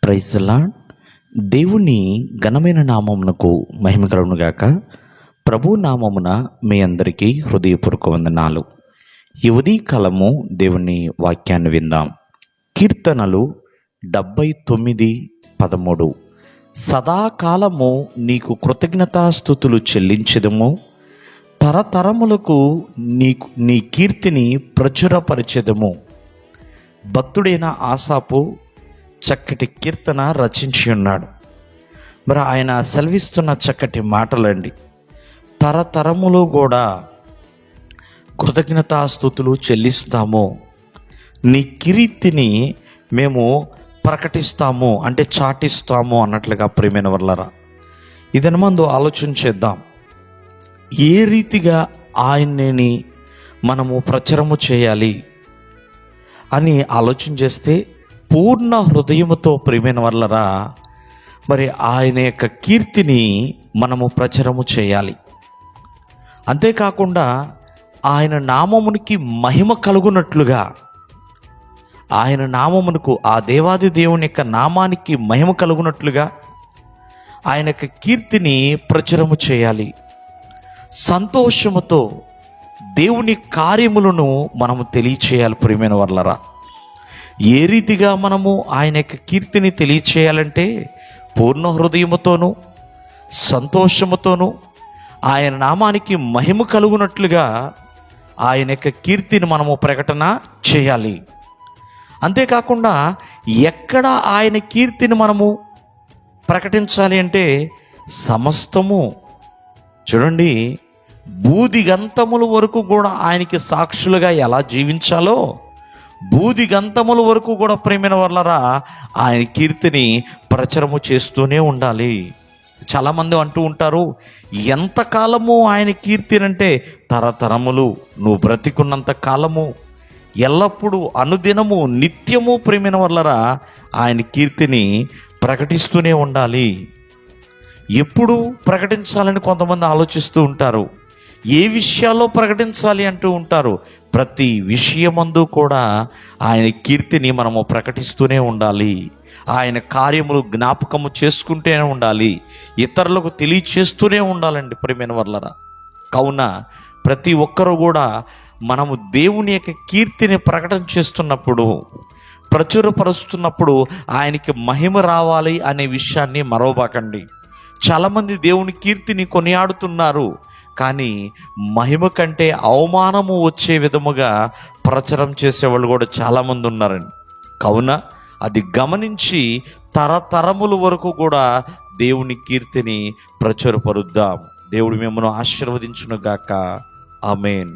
Praise the lord. దేవుని ఘనమైన నామమునకు మహిమ కలుగునుగాక. ప్రభు నామమున మీ అందరికీ హృదయపూర్వక వందనాలు. ఈ ఉదయకాలము దేవుని వాక్యాన్ని విందాం. కీర్తనలు 79:13. సదాకాలము నీకు కృతజ్ఞతాస్తుతులు చెల్లించెదము, తరతరములకు నీ కీర్తిని ప్రచురపరిచెదము. భక్తుడైన ఆసాపు చక్కటి కీర్తన రచించి ఉన్నాడు. మరి ఆయన సెలవిస్తున్న చక్కటి మాటలండి. తరతరములు కూడా కృతజ్ఞతాస్తుతులు చెల్లిస్తాము, నీ కీర్తిని మేము ప్రకటిస్తాము, అంటే చాటిస్తాము అన్నట్లుగా. ప్రియమైన వర్లరా, ఇదని ముందు ఆలోచన చేద్దాం. ఏ రీతిగా ఆయన్ని మనము ప్రచారము చేయాలి అని ఆలోచన చేస్తే పూర్ణ హృదయముతో, ప్రియమైన వర్లరా, మరి ఆయన యొక్క కీర్తిని మనము ప్రచారము చేయాలి. అంతేకాకుండా ఆయన నామమునికి మహిమ కలుగునట్లుగా, ఆయన నామమునకు, ఆ దేవాది దేవుని యొక్క నామానికి మహిమ కలుగునట్లుగా ఆయన యొక్క కీర్తిని ప్రచురము చేయాలి. సంతోషముతో దేవుని కార్యములను మనము తెలియచేయాలి. ప్రియమైన వర్లరా, ఏ రీతిగా మనము ఆయన యొక్క కీర్తిని తెలియచేయాలంటే పూర్ణ హృదయముతోనూ సంతోషముతోనూ ఆయన నామానికి మహిమ కలుగునట్లుగా ఆయన యొక్క కీర్తిని మనము ప్రకటన చేయాలి. అంతేకాకుండా ఎక్కడ ఆయన కీర్తిని మనము ప్రకటించాలి అంటే సమస్తము, చూడండి, బూదిగంతముల వరకు కూడా ఆయనకి సాక్షులుగా ఎలా జీవించాలో, బూదిగంతముల వరకు కూడా, ప్రేమైన వర్లరా, ఆయన కీర్తిని ప్రచారము చేస్తూనే ఉండాలి. చాలామంది అంటూ ఉంటారు, ఎంతకాలము ఆయన కీర్తిని అంటే తరతరములు, నువ్వు బ్రతికున్నంత కాలము, ఎల్లప్పుడూ, అనుదినము, నిత్యము, ప్రేమైన వర్లరా, ఆయన కీర్తిని ప్రకటిస్తూనే ఉండాలి. ఎప్పుడు ప్రకటించాలని కొంతమంది ఆలోచిస్తూ ఉంటారు. ఏ విషయాల్లో ప్రకటించాలి అంటూ ఉంటారు. ప్రతి విషయమందు కూడా ఆయన కీర్తిని మనము ప్రకటిస్తూనే ఉండాలి. ఆయన కార్యములు జ్ఞాపకము చేసుకుంటూనే ఉండాలి. ఇతరులకు తెలియచేస్తూనే ఉండాలండి, ప్రియమైన వర్లరా. కావున ప్రతి ఒక్కరూ కూడా మనము దేవుని యొక్క కీర్తిని ప్రకటన చేస్తున్నప్పుడు, ప్రచురపరుస్తున్నప్పుడు ఆయనకి మహిమ రావాలి అనే విషయాన్ని మరవబాకండి. చాలామంది దేవుని కీర్తిని కొనియాడుతున్నారు, కానీ మహిమ కంటే అవమానము వచ్చే విధముగా ప్రచారం చేసేవాళ్ళు కూడా చాలామంది ఉన్నారండి. కావున అది గమనించి తరతరముల వరకు కూడా దేవుని కీర్తిని ప్రచురపరుద్దాం. దేవుడు మిమ్మల్ని ఆశీర్వదించును గాక. ఆమేన్.